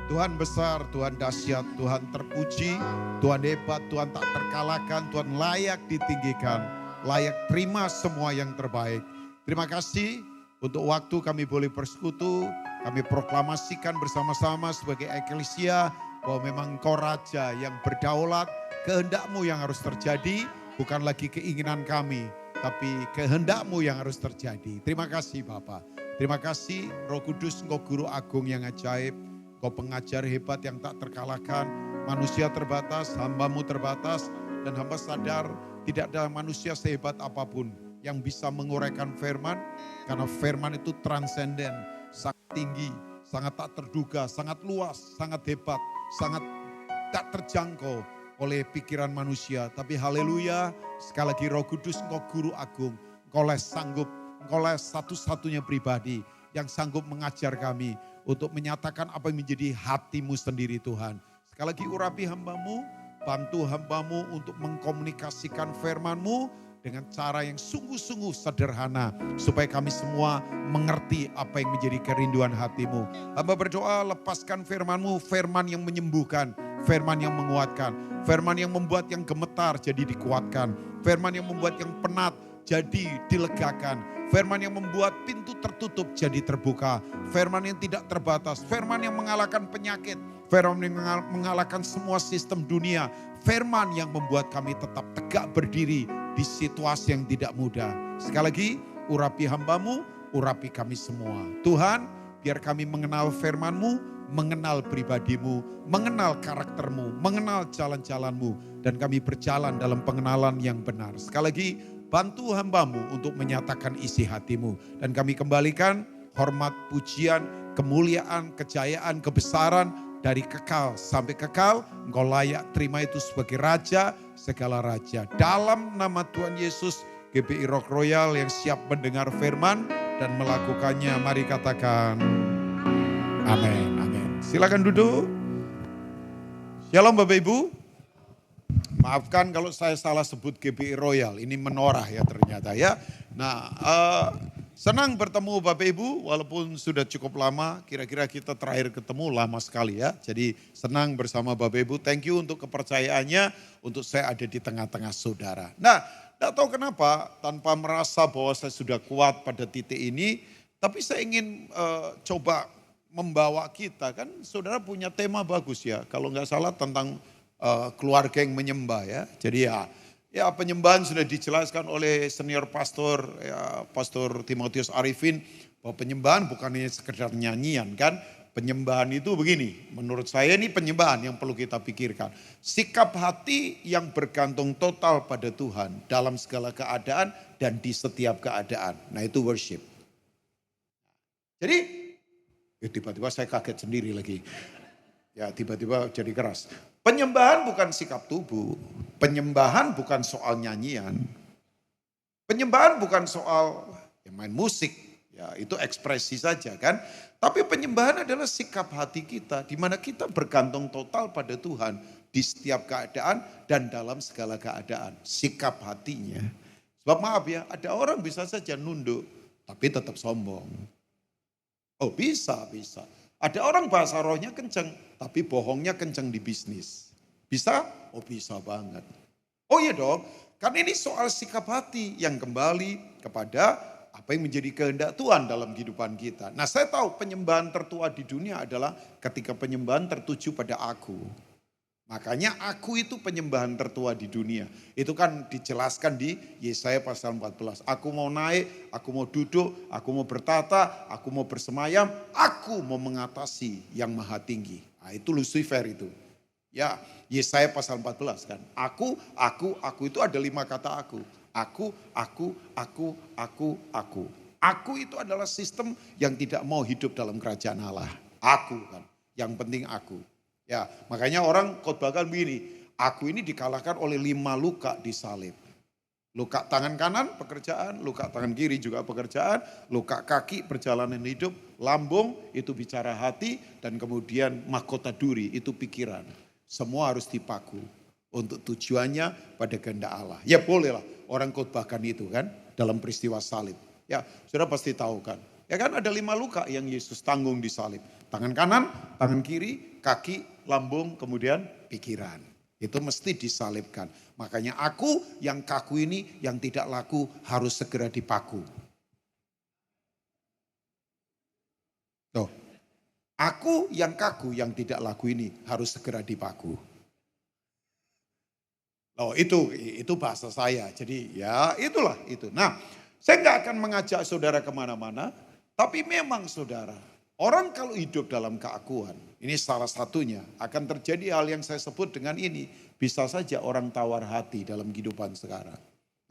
Tuhan besar, Tuhan dahsyat, Tuhan terpuji, Tuhan hebat, Tuhan tak terkalahkan, Tuhan layak ditinggikan, layak terima semua yang terbaik. Terima kasih untuk waktu kami boleh bersekutu, kami proklamasikan bersama-sama sebagai eklesia bahwa memang Engkau Raja yang berdaulat, kehendak-Mu yang harus terjadi, bukan lagi keinginan kami, tapi kehendak-Mu yang harus terjadi. Terima kasih Bapa. Terima kasih Roh Kudus, Engkau Guru Agung yang ajaib, Engkau pengajar hebat yang tak terkalahkan. Manusia terbatas, hamba-Mu terbatas, dan hamba sadar tidak ada manusia sehebat apapun yang bisa menguraikan firman, karena firman itu transenden, sangat tinggi, sangat tak terduga, sangat luas, sangat hebat, sangat tak terjangkau oleh pikiran manusia. Tapi haleluya, sekali lagi Roh Kudus, Engkau Guru Agung, Engkaulah sanggup, Engkaulah satu-satunya pribadi yang sanggup mengajar kami untuk menyatakan apa yang menjadi hati-Mu sendiri Tuhan. Sekali lagi urapi hamba-Mu, bantu hamba-Mu untuk mengkomunikasikan firman-Mu dengan cara yang sungguh-sungguh sederhana, supaya kami semua mengerti apa yang menjadi kerinduan hati-Mu. Hamba berdoa, lepaskan firman-Mu, firman yang menyembuhkan, firman yang menguatkan, firman yang membuat yang gemetar jadi dikuatkan, firman yang membuat yang penat jadi dilegakan, firman yang membuat pintu tertutup jadi terbuka, firman yang tidak terbatas, firman yang mengalahkan penyakit, firman yang mengalahkan semua sistem dunia, firman yang membuat kami tetap tegak berdiri di situasi yang tidak mudah. Sekali lagi, urapi hamba-Mu, urapi kami semua. Tuhan, biar kami mengenal firman-Mu, mengenal pribadi-Mu, mengenal karakter-Mu, mengenal jalan-jalan-Mu, dan kami berjalan dalam pengenalan yang benar. Sekali lagi, bantu hamba-Mu untuk menyatakan isi hati-Mu. Dan kami kembalikan hormat, pujian, kemuliaan, kejayaan, kebesaran dari kekal sampai kekal. Engkau layak terima itu sebagai Raja, segala Raja. Dalam nama Tuhan Yesus, GPI Rock Royal yang siap mendengar firman dan melakukannya. Mari katakan amin, amin. Silakan duduk. Shalom Bapak Ibu. Maafkan kalau saya salah sebut GPI Royal, ini menorah ya ternyata ya. Nah, senang bertemu Bapak Ibu walaupun sudah cukup lama, kira-kira kita terakhir ketemu lama sekali ya. Jadi senang bersama Bapak Ibu, thank you untuk kepercayaannya untuk saya ada di tengah-tengah saudara. Nah, tidak tahu kenapa tanpa merasa bahwa saya sudah kuat pada titik ini, tapi saya ingin coba membawa kita, kan saudara punya tema bagus ya, kalau nggak salah tentang keluarga yang menyembah ya. Jadi ya penyembahan sudah dijelaskan oleh senior pastor ya, Pastor Timotius Arifin, bahwa penyembahan bukan hanya sekedar nyanyian kan. Penyembahan itu begini, menurut saya ini penyembahan yang perlu kita pikirkan. Sikap hati yang bergantung total pada Tuhan dalam segala keadaan dan di setiap keadaan. Nah itu worship. Jadi tiba-tiba saya kaget sendiri lagi. Ya tiba-tiba jadi keras. Penyembahan bukan sikap tubuh. Penyembahan bukan soal nyanyian. Penyembahan bukan soal main musik. Ya itu ekspresi saja kan. Tapi penyembahan adalah sikap hati kita. Di mana kita bergantung total pada Tuhan. Di setiap keadaan dan dalam segala keadaan. Sikap hatinya. Sebab maaf ya, ada orang bisa saja nunduk. Tapi tetap sombong. Oh bisa. Ada orang bahasa rohnya kenceng, tapi bohongnya kenceng di bisnis. Bisa? Oh bisa banget. Oh iya dong, karena ini soal sikap hati yang kembali kepada apa yang menjadi kehendak Tuhan dalam kehidupan kita. Nah saya tahu penyembahan tertua di dunia adalah ketika penyembahan tertuju pada aku. Makanya aku itu penyembahan tertua di dunia. Itu kan dijelaskan di Yesaya pasal 14. Aku mau naik, aku mau duduk, aku mau bertata, aku mau bersemayam, aku mau mengatasi yang maha tinggi. Nah itu Lucifer itu. Ya Yesaya pasal 14 kan. Aku itu ada 5 kata aku. Aku. Aku itu adalah sistem yang tidak mau hidup dalam kerajaan Allah. Aku kan, yang penting aku. Ya, makanya orang khotbahkan begini, aku ini dikalahkan oleh 5 luka di salib. Luka tangan kanan pekerjaan, luka tangan kiri juga pekerjaan, luka kaki perjalanan hidup, lambung itu bicara hati, dan kemudian mahkota duri itu pikiran. Semua harus dipaku untuk tujuannya pada kehendak Allah. Ya bolehlah orang khotbahkan itu kan dalam peristiwa salib. Ya, sudah pasti tahu kan. Ya kan ada 5 luka yang Yesus tanggung di salib. Tangan kanan, tangan kiri, kaki, lambung, kemudian pikiran. Itu mesti disalibkan. Makanya aku yang kaku ini, yang tidak laku harus segera dipaku. Tuh, aku yang kaku, yang tidak laku ini harus segera dipaku. Oh itu bahasa saya. Jadi ya itulah itu. Nah saya nggak akan mengajak saudara kemana-mana. Tapi memang saudara, orang kalau hidup dalam keakuan, ini salah satunya akan terjadi hal yang saya sebut dengan ini. Bisa saja orang tawar hati dalam kehidupan sekarang.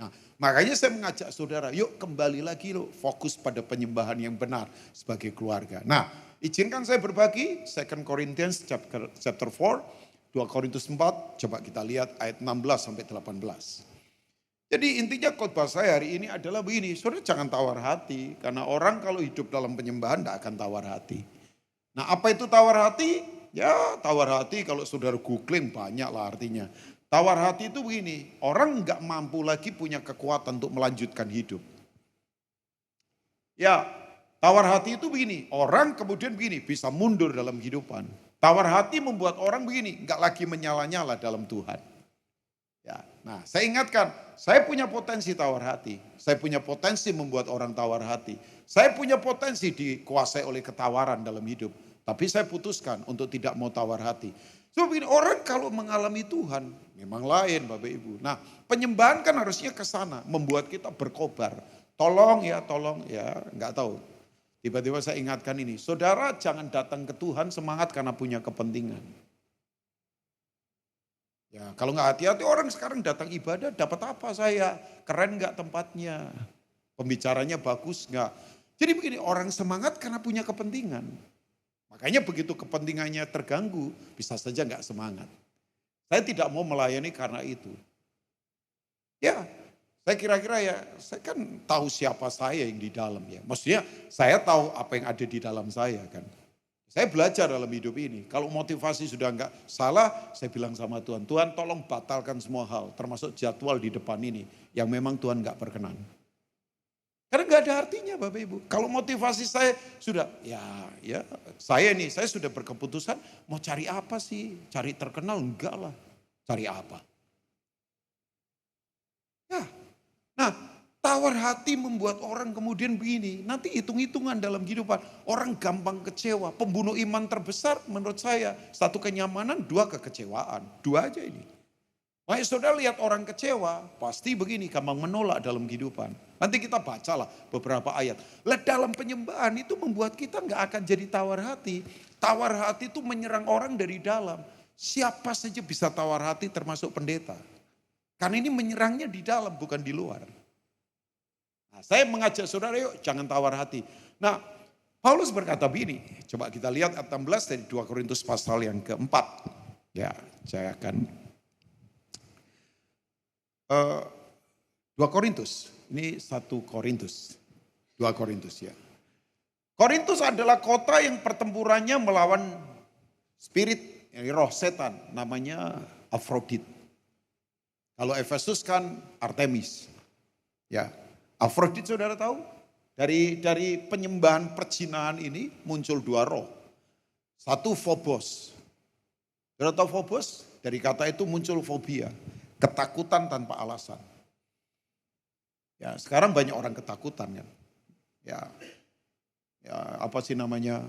Nah makanya saya mengajak saudara, yuk kembali lagi loh fokus pada penyembahan yang benar sebagai keluarga. Nah izinkan saya berbagi 2 Corinthians chapter 4. 2 Korintus 4, coba kita lihat ayat 16 sampai 18. Jadi intinya khotbah saya hari ini adalah begini, saudara jangan tawar hati. Karena orang kalau hidup dalam penyembahan tidak akan tawar hati. Nah apa itu tawar hati? Ya tawar hati kalau saudara googling banyak lah artinya. Tawar hati itu begini, orang nggak mampu lagi punya kekuatan untuk melanjutkan hidup. Ya tawar hati itu begini, orang kemudian begini bisa mundur dalam kehidupan. Tawar hati membuat orang begini, nggak lagi menyala-nyala dalam Tuhan. Ya, nah saya ingatkan, saya punya potensi tawar hati. Saya punya potensi membuat orang tawar hati. Saya punya potensi dikuasai oleh ketawaran dalam hidup. Tapi saya putuskan untuk tidak mau tawar hati. So begini, orang kalau mengalami Tuhan, memang lain Bapak Ibu. Nah penyembahan kan harusnya ke sana, membuat kita berkobar. Tolong ya, nggak tahu. Tiba-tiba saya ingatkan ini, saudara jangan datang ke Tuhan semangat karena punya kepentingan. Ya kalau nggak hati-hati orang sekarang datang ibadah dapat apa saya? Keren nggak tempatnya? Pembicaranya bagus nggak? Jadi begini orang semangat karena punya kepentingan. Makanya begitu kepentingannya terganggu bisa saja nggak semangat. Saya tidak mau melayani karena itu. Ya. Saya kira-kira ya, saya kan tahu siapa saya yang di dalam ya. Maksudnya saya tahu apa yang ada di dalam saya kan. Saya belajar dalam hidup ini. Kalau motivasi sudah enggak salah, saya bilang sama Tuhan, Tuhan tolong batalkan semua hal. Termasuk jadwal di depan ini yang memang Tuhan enggak berkenan. Karena enggak ada artinya Bapak Ibu. Kalau motivasi saya sudah, ya saya sudah berkeputusan mau cari apa sih? Cari terkenal? Enggak lah. Cari apa? Ya. Nah, tawar hati membuat orang kemudian begini. Nanti hitung-hitungan dalam kehidupan. Orang gampang kecewa. Pembunuh iman terbesar menurut saya. 1 kenyamanan, 2 kekecewaan. 2 aja ini. Makanya saudara lihat orang kecewa. Pasti begini, gampang menolak dalam kehidupan. Nanti kita bacalah beberapa ayat. Dalam penyembahan itu membuat kita gak akan jadi tawar hati. Tawar hati itu menyerang orang dari dalam. Siapa saja bisa tawar hati termasuk pendeta. Karena ini menyerangnya di dalam bukan di luar. Nah, saya mengajak saudara yuk jangan tawar hati. Nah Paulus berkata begini. Coba kita lihat ayat 16 dari 2 Korintus pasal yang keempat. Ya saya akan 2 Korintus. Ini 1 Korintus. 2 Korintus ya. Korintus adalah kota yang pertempurannya melawan spirit, roh setan. Namanya Afrodit. Kalau Efesus kan Artemis. Ya, Afrodit saudara tahu? Dari penyembahan perjinahan ini muncul 2 roh. Satu Phobos. Saudara tahu Phobos? Dari kata itu muncul fobia. Ketakutan tanpa alasan. Ya, sekarang banyak orang ketakutan kan. Ya apa sih namanya?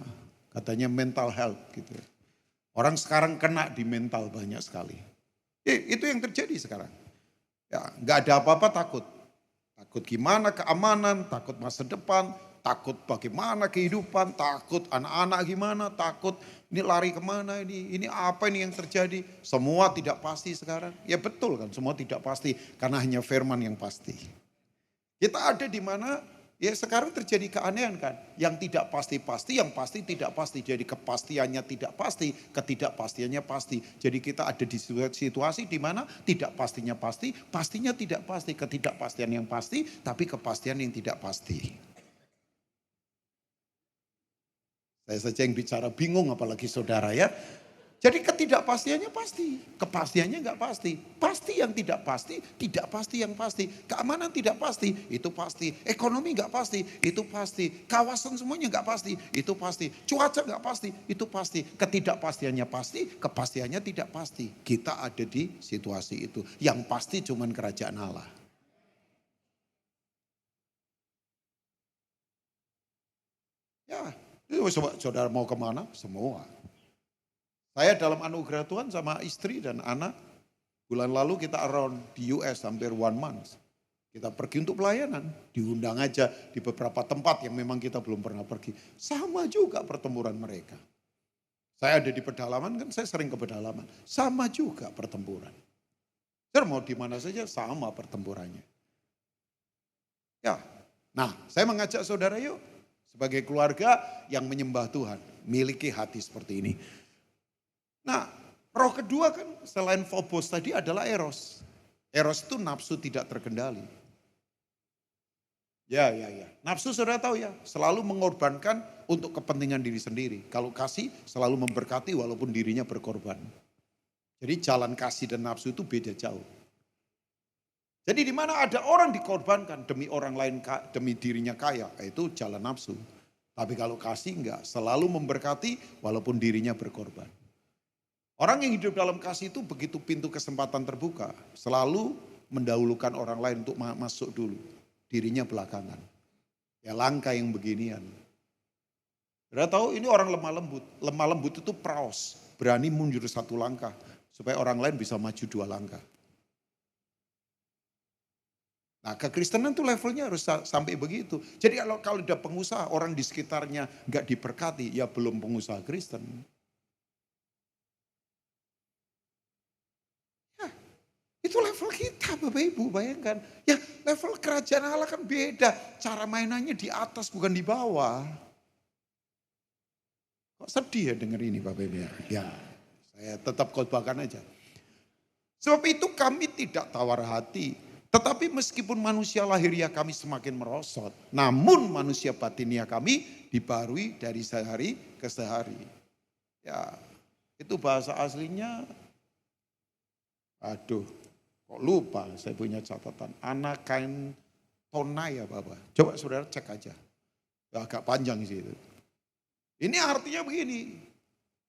Katanya mental health gitu. Orang sekarang kena di mental banyak sekali. Itu yang terjadi sekarang. Ya, nggak ada apa-apa takut. Takut gimana keamanan, takut masa depan, takut bagaimana kehidupan, takut anak-anak gimana, takut ini lari kemana ini apa ini yang terjadi. Semua tidak pasti sekarang. Ya betul kan, semua tidak pasti karena hanya firman yang pasti. Kita ada di mana ya sekarang terjadi keanehan kan. Yang tidak pasti-pasti, yang pasti tidak pasti. Jadi kepastiannya tidak pasti, ketidakpastiannya pasti. Jadi kita ada di situasi di mana tidak pastinya pasti, pastinya tidak pasti. Ketidakpastian yang pasti, tapi kepastian yang tidak pasti. Saya saja yang bicara bingung apalagi saudara ya. Jadi ketidakpastiannya pasti, kepastiannya enggak pasti. Pasti yang tidak pasti yang pasti. Keamanan tidak pasti, itu pasti. Ekonomi enggak pasti, itu pasti. Kawasan semuanya enggak pasti, itu pasti. Cuaca enggak pasti, itu pasti. Ketidakpastiannya pasti, kepastiannya tidak pasti. Kita ada di situasi itu. Yang pasti cuman kerajaan Allah. Ya, itu saudara mau kemana? Semua. Saya dalam anugerah Tuhan sama istri dan anak, bulan lalu kita around di US hampir 1 month. Kita pergi untuk pelayanan, diundang aja di beberapa tempat yang memang kita belum pernah pergi. Sama juga pertempuran mereka. Saya ada di pedalaman kan, saya sering ke pedalaman. Sama juga pertempuran. Saudara mau di mana saja sama pertempurannya. Ya, nah saya mengajak saudara yuk sebagai keluarga yang menyembah Tuhan, miliki hati seperti ini. Nah, roh kedua kan selain phobos tadi adalah eros. Eros itu nafsu tidak terkendali. Ya. Nafsu saudara tahu ya, selalu mengorbankan untuk kepentingan diri sendiri. Kalau kasih selalu memberkati walaupun dirinya berkorban. Jadi jalan kasih dan nafsu itu beda jauh. Jadi di mana ada orang dikorbankan demi orang lain, demi dirinya kaya, itu jalan nafsu. Tapi kalau kasih enggak, selalu memberkati walaupun dirinya berkorban. Orang yang hidup dalam kasih itu begitu pintu kesempatan terbuka, selalu mendahulukan orang lain untuk masuk dulu, dirinya belakangan. Ya langka yang beginian. Sudah tahu ini orang lemah lembut. Lemah lembut itu praos, berani mundur 1 langkah supaya orang lain bisa maju 2 langkah. Nah kekristenan tuh levelnya harus sampai begitu. Jadi kalau ada pengusaha, orang di sekitarnya nggak diberkati, ya belum pengusaha Kristen. Itu level kita Bapak Ibu, bayangkan. Ya level kerajaan Allah kan beda. Cara mainannya di atas bukan di bawah. Kok sedih ya denger ini Bapak Ibu ya? Ya saya tetap khotbahkan aja. Sebab itu kami tidak tawar hati. Tetapi meskipun manusia lahiriah kami semakin merosot. Namun manusia batinia kami dibarui dari sehari ke sehari. Ya itu bahasa aslinya. Aduh. Kok lupa, saya punya catatan. Anak kain tonai ya Bapak. Coba saudara cek aja. Agak panjang sih itu. Ini artinya begini.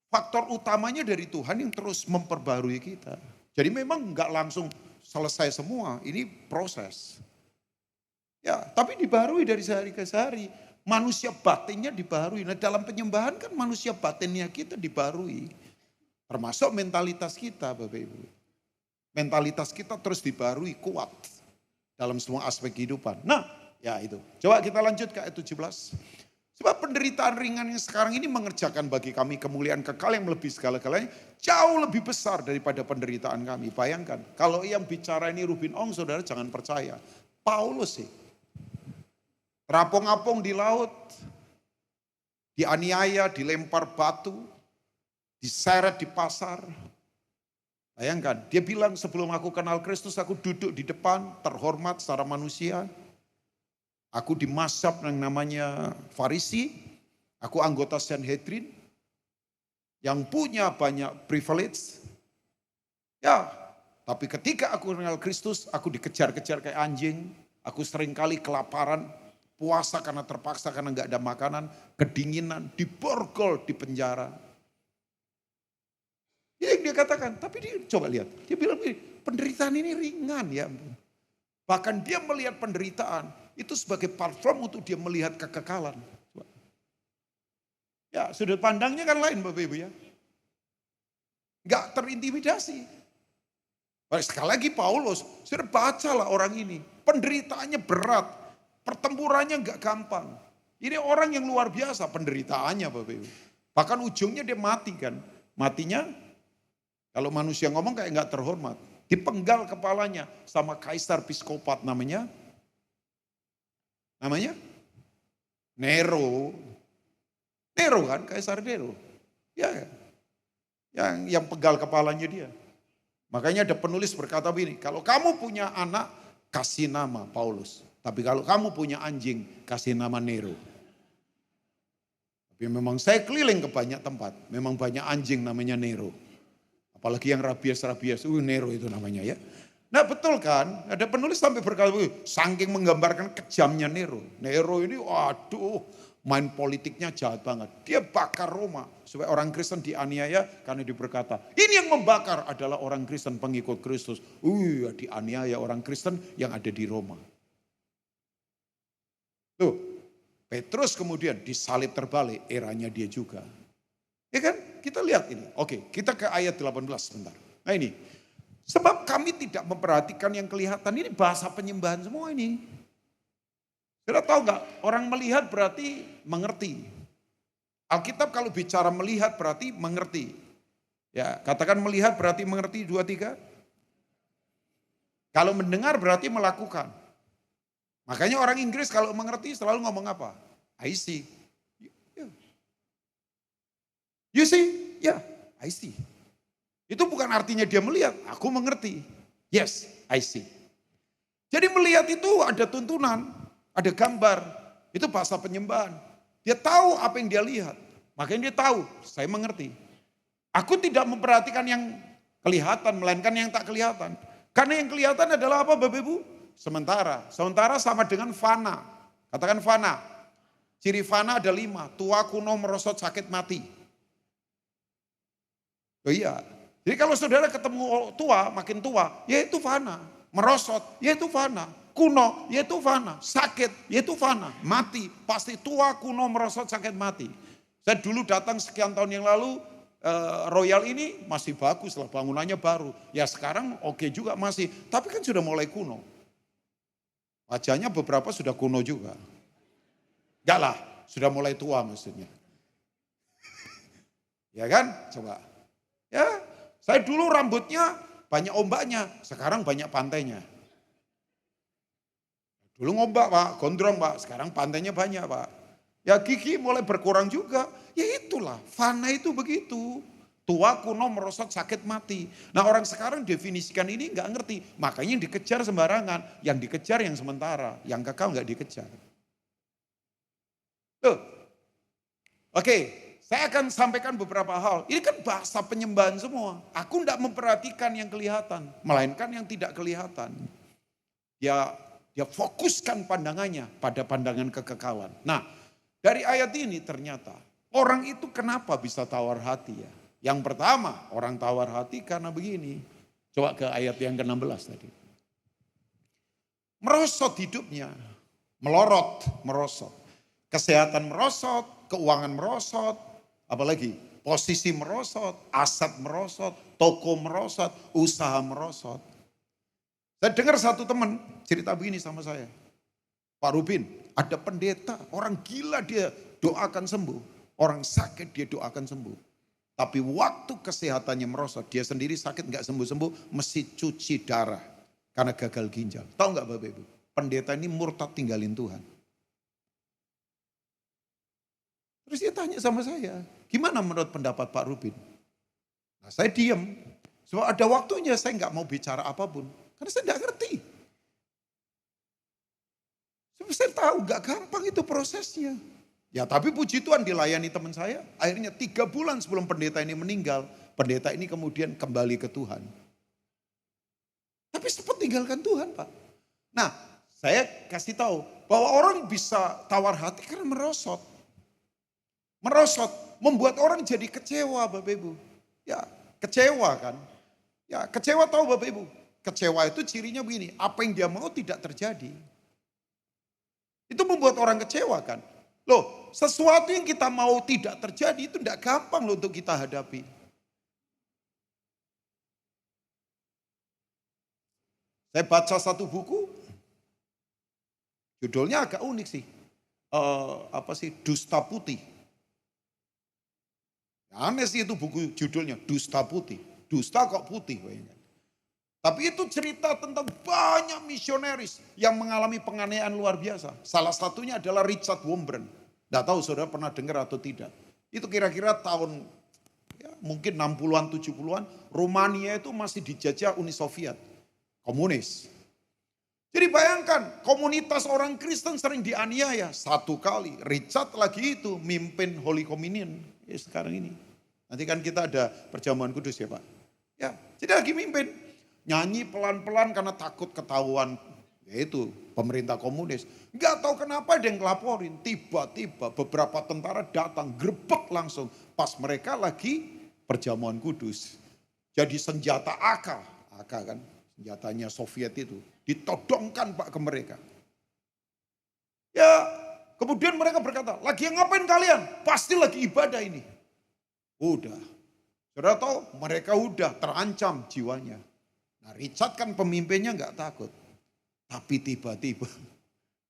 Faktor utamanya dari Tuhan yang terus memperbarui kita. Jadi memang enggak langsung selesai semua. Ini proses. Ya, tapi dibarui dari sehari ke sehari. Manusia batinnya dibarui. Nah dalam penyembahan kan manusia batinnya kita dibarui. Termasuk mentalitas kita Bapak Ibu. Mentalitas kita terus dibarui kuat dalam semua aspek kehidupan. Nah ya itu. Coba kita lanjut ke ayat 17. Sebab penderitaan ringan yang sekarang ini mengerjakan bagi kami kemuliaan kekal yang melebihi segala-galanya. Jauh lebih besar daripada penderitaan kami. Bayangkan kalau yang bicara ini Ruben Ong saudara jangan percaya. Paulus sih. Terapung-apung di laut. Dianiaya, dilempar batu. Diseret di pasar. Bayangkan, dia bilang sebelum aku kenal Kristus aku duduk di depan, terhormat secara manusia. Aku di mazhab yang namanya Farisi, aku anggota Sanhedrin yang punya banyak privilege. Ya, tapi ketika aku kenal Kristus, aku dikejar-kejar kayak anjing. Aku seringkali kelaparan, puasa karena terpaksa karena nggak ada makanan, kedinginan, diborgol, di penjara. Ini yang dia katakan, tapi dia coba lihat. Dia bilang begini, penderitaan ini ringan ya. Bahkan dia melihat penderitaan, itu sebagai platform untuk dia melihat kekekalan. Ya sudut pandangnya kan lain Bapak Ibu ya. Enggak terintimidasi. Sekali lagi Paulus, sudah bacalah orang ini. Penderitaannya berat, pertempurannya enggak gampang. Ini orang yang luar biasa penderitaannya Bapak Ibu. Bahkan ujungnya dia mati kan. Matinya kalau manusia ngomong kayak nggak terhormat. Dipenggal kepalanya sama kaisar psikopat namanya Nero. Nero kan, kaisar Nero. Ya, yang penggal kepalanya dia. Makanya ada penulis berkata begini, kalau kamu punya anak, kasih nama Paulus. Tapi kalau kamu punya anjing, kasih nama Nero. Tapi memang saya keliling ke banyak tempat. Memang banyak anjing namanya Nero. Apalagi yang rabies-rabies. Nero itu namanya ya. Nah betul kan, ada penulis sampai berkata, saking menggambarkan kejamnya Nero. Nero ini waduh, main politiknya jahat banget. Dia bakar Roma supaya orang Kristen dianiaya karena dia berkata, ini yang membakar adalah orang Kristen pengikut Kristus. Dianiaya orang Kristen yang ada di Roma. Tuh, Petrus kemudian disalib terbalik, eranya dia juga. Ya kan, kita lihat ini. Oke, kita ke ayat 18 sebentar. Nah ini, sebab kami tidak memperhatikan yang kelihatan. Ini bahasa penyembahan semua ini. Sudah tahu nggak? Orang melihat berarti mengerti. Alkitab kalau bicara melihat berarti mengerti. Ya, katakan melihat berarti mengerti 2, 3. Kalau mendengar berarti melakukan. Makanya orang Inggris kalau mengerti selalu ngomong apa? I see. You see? Ya, I see. Itu bukan artinya dia melihat, aku mengerti. Yes, I see. Jadi melihat itu ada tuntunan, ada gambar. Itu bahasa penyembahan. Dia tahu apa yang dia lihat. Makanya dia tahu, saya mengerti. Aku tidak memperhatikan yang kelihatan, melainkan yang tak kelihatan. Karena yang kelihatan adalah apa Bapak Ibu? Sementara. Sementara sama dengan fana. Katakan fana. Ciri fana ada 5. Tua, kuno, merosot, sakit, mati. Oh iya. Jadi kalau saudara ketemu tua, makin tua, ya itu fana. Merosot, ya itu fana. Kuno, ya itu fana. Sakit, ya itu fana. Mati, pasti tua, kuno, merosot, sakit, mati. Saya dulu datang sekian tahun yang lalu, Royal ini masih bagus lah, bangunannya baru. Ya sekarang oke juga masih, tapi kan sudah mulai kuno. Wajahnya beberapa sudah kuno juga. Enggak lah, sudah mulai tua maksudnya. Ya kan, coba. Ya, saya dulu rambutnya banyak ombaknya, sekarang banyak pantainya. Dulu ngombak Pak, gondrong Pak, sekarang pantainya banyak Pak. Ya gigi mulai berkurang juga, ya itulah, fana itu begitu. Tua, kuno, merosot, sakit, mati. Nah orang sekarang definisikan ini nggak ngerti, makanya yang dikejar sembarangan, yang dikejar yang sementara, yang kekal nggak dikejar. Tuh, oke. Saya akan sampaikan beberapa hal. Ini kan bahasa penyembahan semua. Aku tidak memperhatikan yang kelihatan, melainkan yang tidak kelihatan. Dia fokuskan pandangannya pada pandangan kekekalan. Nah, dari ayat ini ternyata orang itu kenapa bisa tawar hati ya? Yang pertama, orang tawar hati karena begini. Coba ke ayat yang ke-16 tadi. Merosot hidupnya, melorot, merosot. Kesehatan merosot, keuangan merosot, apalagi posisi merosot, aset merosot, toko merosot, usaha merosot. Saya dengar satu teman cerita begini sama saya. Pak Rubin, ada pendeta, orang gila dia doakan sembuh. Orang sakit dia doakan sembuh. Tapi waktu kesehatannya merosot, dia sendiri sakit gak sembuh-sembuh, mesti cuci darah. Karena gagal ginjal. Tahu gak Bapak Ibu? Pendeta ini murtad tinggalin Tuhan. Terus dia tanya sama saya, gimana menurut pendapat Pak Rubin? Nah, saya diam. Sebab ada waktunya saya nggak mau bicara apapun. Karena saya nggak ngerti. Sebab saya tahu nggak gampang itu prosesnya. Ya tapi puji Tuhan dilayani teman saya. Akhirnya 3 bulan sebelum pendeta ini meninggal. Pendeta ini kemudian kembali ke Tuhan. Tapi sempat tinggalkan Tuhan Pak. Nah saya kasih tahu bahwa orang bisa tawar hati karena merosot. Merosot, membuat orang jadi kecewa Bapak Ibu. Ya kecewa kan. Ya kecewa tahu Bapak Ibu. Kecewa itu cirinya begini, apa yang dia mau tidak terjadi. Itu membuat orang kecewa kan. Loh sesuatu yang kita mau tidak terjadi itu tidak gampang loh untuk kita hadapi. Saya baca satu buku, judulnya agak unik sih. Dusta Putih. Aneh sih itu buku judulnya, Dusta Putih. Dusta kok putih. Tapi itu cerita tentang banyak misionaris yang mengalami penganiayaan luar biasa. Salah satunya adalah Richard Wurmbrand. Tidak tahu saudara pernah dengar atau tidak. Itu kira-kira tahun ya, mungkin 60-an, 70-an. Rumania itu masih dijajah Uni Soviet. Komunis. Jadi bayangkan komunitas orang Kristen sering dianiaya. Satu kali Richard lagi itu mimpin Holy Communion sekarang ini. Nanti kan kita ada perjamuan kudus ya Pak. Ya, jadi lagi mimpin. Nyanyi pelan-pelan karena takut ketahuan. Yaitu pemerintah komunis. Gak tahu kenapa ada yang ngelaporin. Tiba-tiba beberapa tentara datang grebek langsung. Pas mereka lagi perjamuan kudus. Jadi senjata AK kan senjatanya Soviet itu. Ditodongkan Pak ke mereka. Ya kemudian mereka berkata, lagi ngapain kalian? Pasti lagi ibadah ini. Udah. Saudara tahu mereka udah terancam jiwanya. Nah Richard kan pemimpinnya gak takut. Tapi tiba-tiba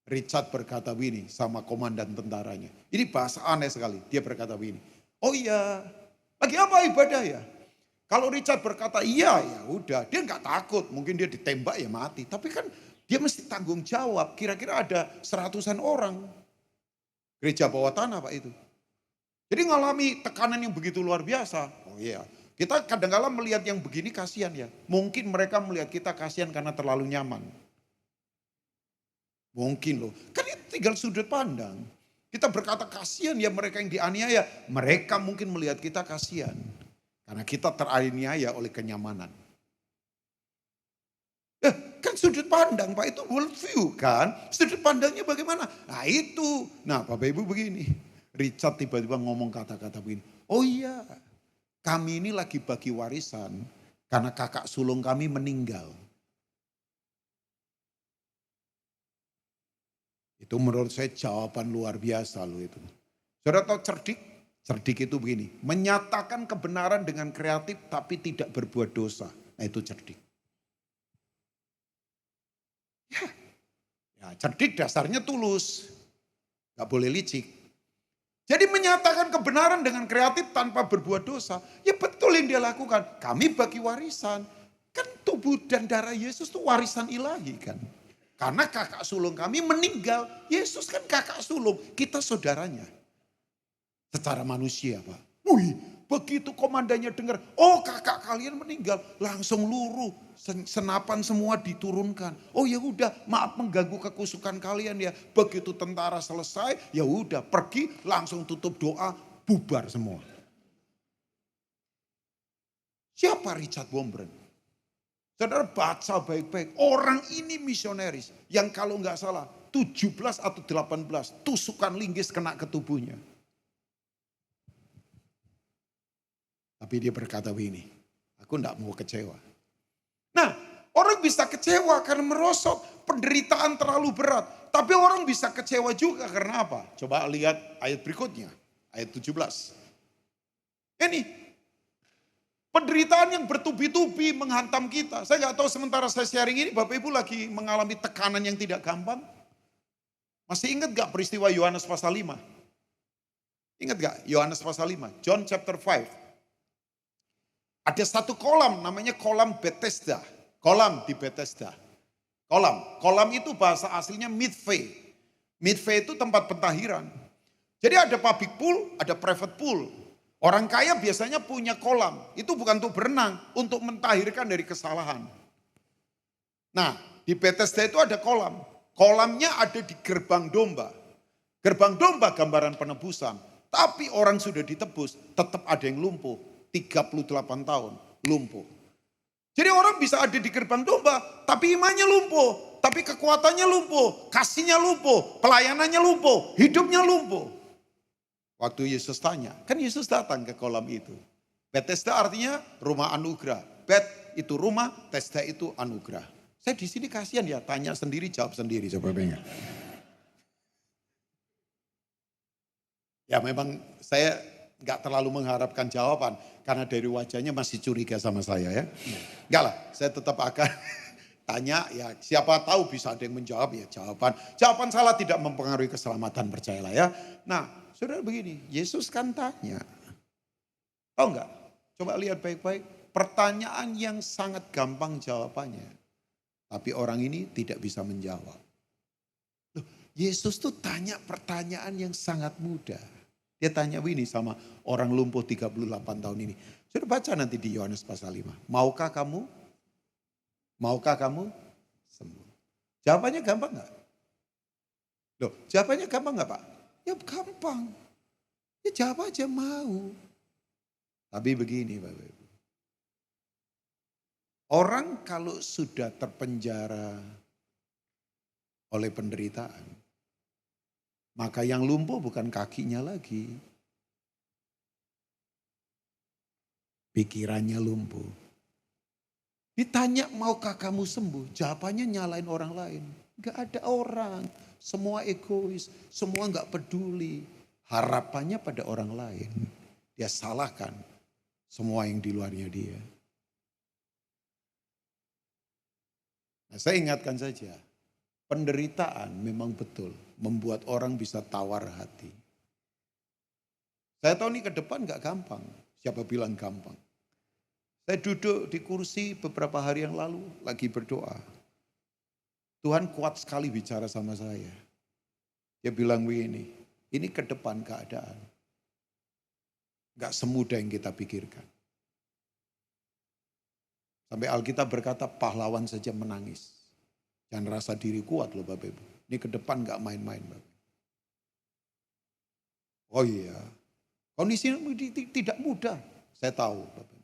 Richard berkata begini sama komandan tentaranya. Ini bahasa aneh sekali. Dia berkata begini. Oh iya, lagi apa ibadah ya? Kalau Richard berkata iya ya udah. Dia gak takut. Mungkin dia ditembak ya mati. Tapi kan dia mesti tanggung jawab. Kira-kira ada 100-an orang. Gereja bawah tanah Pak itu. Jadi ngalami tekanan yang begitu luar biasa. Oh iya. Kita kadang-kadang melihat yang begini kasihan ya. Mungkin mereka melihat kita kasihan karena terlalu nyaman. Mungkin loh. Kan itu tinggal sudut pandang. Kita berkata kasihan ya mereka yang dianiaya. Mereka mungkin melihat kita kasihan. Karena kita teraniaya oleh kenyamanan. Kan sudut pandang Pak itu world view kan. Sudut pandangnya bagaimana? Nah itu. Nah Bapak Ibu begini. Richard tiba-tiba ngomong kata-kata begini. Oh iya, kami ini lagi bagi warisan karena kakak sulung kami meninggal. Itu menurut saya jawaban luar biasa loh itu. Saudara tahu cerdik? Cerdik itu begini, menyatakan kebenaran dengan kreatif tapi tidak berbuat dosa. Nah itu cerdik. Ya cerdik dasarnya tulus. Gak boleh licik. Jadi menyatakan kebenaran dengan kreatif tanpa berbuat dosa. Ya betul yang dia lakukan. Kami bagi warisan. Kan tubuh dan darah Yesus itu warisan ilahi kan. Karena kakak sulung kami meninggal. Yesus kan kakak sulung. Kita saudaranya. Secara manusia Pak. Wih begitu komandannya dengar. Oh kakak kalian meninggal. Langsung luruh. Senapan semua diturunkan. Oh ya udah, maaf mengganggu kekusukan kalian ya. Begitu tentara selesai, ya udah pergi langsung tutup doa, bubar semua. Siapa Richard Wurmbrand? Saudara baca baik-baik. Orang ini misionaris yang kalau nggak salah 17 atau 18 tusukan linggis kena ke tubuhnya. Tapi dia berkata begini, aku nggak mau kecewa. Nah, orang bisa kecewa karena merosot, penderitaan terlalu berat. Tapi orang bisa kecewa juga karena apa? Coba lihat ayat berikutnya, ayat 17. Ini, penderitaan yang bertubi-tubi menghantam kita. Saya gak tahu sementara saya sharing ini, Bapak Ibu lagi mengalami tekanan yang tidak gampang. Masih ingat gak peristiwa Yohanes pasal 5? Ingat gak Yohanes pasal 5? John chapter 5. Ada satu kolam namanya kolam Bethesda. Kolam di Bethesda. Kolam itu bahasa aslinya Midway. Midway itu tempat pentahiran. Jadi ada public pool, ada private pool. Orang kaya biasanya punya kolam. Itu bukan untuk berenang, untuk mentahirkan dari kesalahan. Nah di Bethesda itu ada kolam. Kolamnya ada di gerbang domba. Gerbang domba gambaran penebusan. Tapi orang sudah ditebus, tetap ada yang lumpuh. 38 tahun lumpuh. Jadi orang bisa ada di gerbang domba, tapi imannya lumpuh, tapi kekuatannya lumpuh, kasihnya lumpuh, pelayanannya lumpuh, hidupnya lumpuh. Waktu Yesus tanya, kan Yesus datang ke kolam itu. Bethesda artinya rumah anugerah. Bet itu rumah, Tesda itu anugerah. Saya di sini kasihan ya, tanya sendiri, jawab sendiri sebabnya. Ya memang saya nggak terlalu mengharapkan jawaban karena dari wajahnya masih curiga sama saya ya. Enggak lah, saya tetap akan tanya ya, siapa tahu bisa ada yang menjawab ya jawaban. Jawaban salah tidak mempengaruhi keselamatan, percayalah ya. Nah, saudara begini, Yesus kan tanya. Tahu enggak? Coba lihat baik-baik, pertanyaan yang sangat gampang jawabannya. Tapi orang ini tidak bisa menjawab. Loh, Yesus tuh tanya pertanyaan yang sangat mudah. Dia tanya begini sama orang lumpuh 38 tahun ini. Sudah baca nanti di Yohanes pasal 5. Maukah kamu sembuh? Jawabannya gampang nggak? Loh, jawabannya gampang nggak Pak? Ya gampang. Ya jawab aja mau. Tapi begini Bapak Ibu. Orang kalau sudah terpenjara oleh penderitaan, maka yang lumpuh bukan kakinya lagi, pikirannya lumpuh. Ditanya maukah kamu sembuh? Jawabannya nyalain orang lain. Gak ada orang, semua egois, semua gak peduli. Harapannya pada orang lain. Dia salahkan semua yang di luarnya dia. Nah, saya ingatkan saja, penderitaan memang betul membuat orang bisa tawar hati. Saya tahu ini ke depan gak gampang. Siapa bilang gampang? Saya duduk di kursi beberapa hari yang lalu lagi berdoa. Tuhan kuat sekali bicara sama saya. Dia bilang begini, ini ke depan keadaan. Gak semudah yang kita pikirkan. Sampai Alkitab berkata pahlawan saja menangis. Jangan rasa diri kuat loh Bapak Ibu. Ini ke depan gak main-main Bapak. Oh iya, kondisi tidak mudah. Saya tahu Bapak.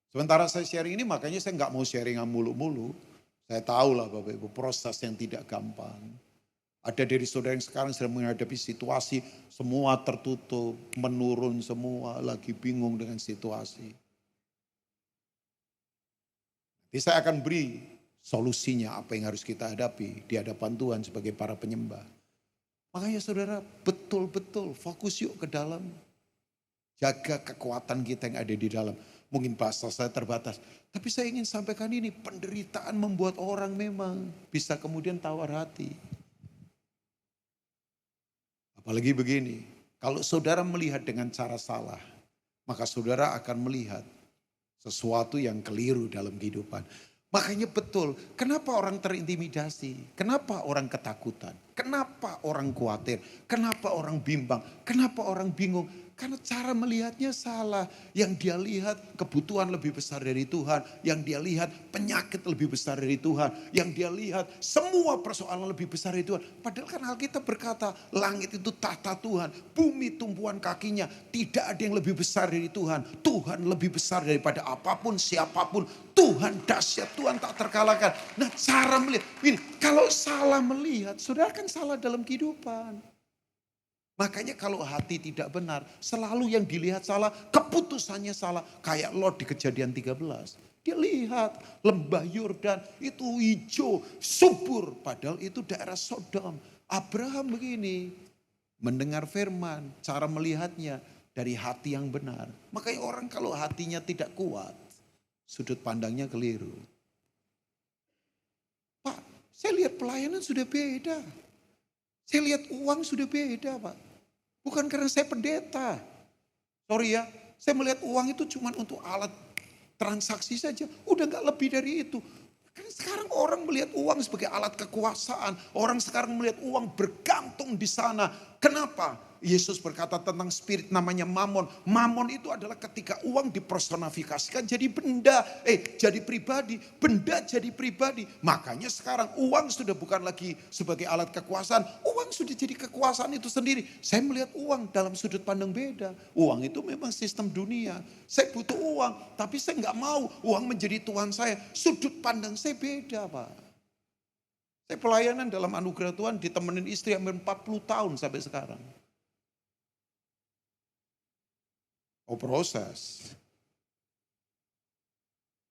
Sementara saya sharing ini makanya saya nggak mau sharing mulu-mulu. Saya tahu lah Bapak Ibu proses yang tidak gampang. Ada dari saudara yang sekarang sedang menghadapi situasi semua tertutup, menurun semua, lagi bingung dengan situasi. Jadi saya akan beri solusinya apa yang harus kita hadapi di hadapan Tuhan sebagai para penyembah. Makanya saudara betul-betul fokus yuk ke dalam. Jaga kekuatan kita yang ada di dalam. Mungkin bahasa saya terbatas. Tapi saya ingin sampaikan ini, penderitaan membuat orang memang bisa kemudian tawar hati. Apalagi begini, kalau saudara melihat dengan cara salah, maka saudara akan melihat sesuatu yang keliru dalam kehidupan. Makanya betul, kenapa orang terintimidasi? Kenapa orang ketakutan? Kenapa orang khawatir? Kenapa orang bimbang? Kenapa orang bingung? Karena cara melihatnya salah. Yang dia lihat kebutuhan lebih besar dari Tuhan. Yang dia lihat penyakit lebih besar dari Tuhan. Yang dia lihat semua persoalan lebih besar dari Tuhan. Padahal kan Alkitab berkata langit itu tahta Tuhan. Bumi tumpuan kakinya. Tidak ada yang lebih besar dari Tuhan. Tuhan lebih besar daripada apapun, siapapun. Tuhan dahsyat, Tuhan tak terkalahkan. Nah cara melihat, ini kalau salah melihat, saudara kan salah dalam kehidupan. Makanya kalau hati tidak benar, selalu yang dilihat salah, keputusannya salah. Kayak Lot di Kejadian 13. Dia lihat lembah Yordan itu hijau, subur. Padahal itu daerah Sodom. Abraham begini, mendengar firman, cara melihatnya dari hati yang benar. Makanya orang kalau hatinya tidak kuat, sudut pandangnya keliru. Pak, saya lihat pelayanan sudah beda. Saya lihat uang sudah beda Pak. Bukan karena saya pendeta. Sorry ya, saya melihat uang itu cuma untuk alat transaksi saja. Udah gak lebih dari itu. Karena sekarang orang melihat uang sebagai alat kekuasaan. Orang sekarang melihat uang bergantung di sana. Kenapa? Yesus berkata tentang spirit namanya mamon. Mamon itu adalah ketika uang dipersonifikasikan jadi benda. Jadi pribadi. Benda jadi pribadi. Makanya sekarang uang sudah bukan lagi sebagai alat kekuasaan. Uang sudah jadi kekuasaan itu sendiri. Saya melihat uang dalam sudut pandang beda. Uang itu memang sistem dunia. Saya butuh uang. Tapi saya nggak mau uang menjadi Tuhan saya. Sudut pandang saya beda Pak. Saya pelayanan dalam anugerah Tuhan ditemenin istri hampir 40 tahun sampai sekarang. Oh proses.